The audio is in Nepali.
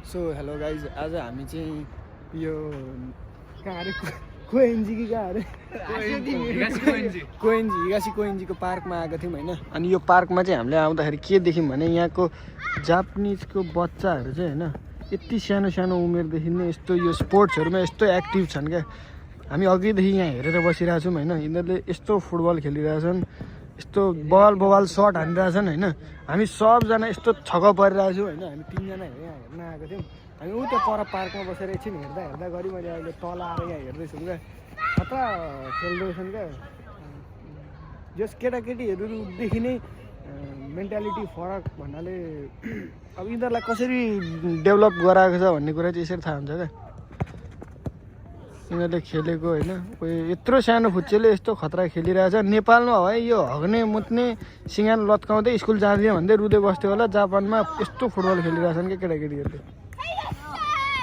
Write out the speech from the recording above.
सो हेलो गाइज, आज हामी चाहिँ यो कहाँ अरे कोएनजी कि कहाँ अरे हिगासी कोएनजीको पार्कमा आएको थियौँ होइन। अनि यो पार्कमा चाहिँ हामीले आउँदाखेरि के देख्यौँ भने यहाँको जापानिजको बच्चाहरू चाहिँ होइन यति सानो सानो उमेरदेखि नै यस्तो यो स्पोर्ट्सहरूमा यस्तो एक्टिभ छन् क्या। हामी अघिदेखि यहाँ हेरेर बसिरहेको छौँ होइन। यिनीहरूले यस्तो फुटबल खेलिरहेछन्, यस्तो बवाल सट हानिरहेछन् होइन। हामी सबजना यस्तो छक्क परिरहेको छौँ होइन। हामी तिनजना यहाँ हेर्न आएको थियौँ। हामी ऊ त्यो पर पार्कमा बसेर एकछिन हेर्दा गरी मैले अहिले तल आएर यहाँ हेर्दैछौँ क्या। खतरा खेल्दैछन् क्या। जस केटाकेटीहरूदेखि नै मेन्टालिटी फरक भन्नाले अब यिनीहरूलाई कसरी डेभलप गराएको छ भन्ने कुरा चाहिँ यसरी थाहा हुन्छ क्या। यिनीहरूले खेलेको होइन, कोही यत्रो सानो फुच्चेले यस्तो खतरा खेलिरहेछ। नेपालमा हो है यो हग्ने मुत्ने सिँगान लत्काउँदै स्कुल जाँदैन भन्दै रुँदै बस्थ्यो होला। जापानमा यस्तो फुटबल खेलिरहेछन् क्या केटाकेटीहरूले।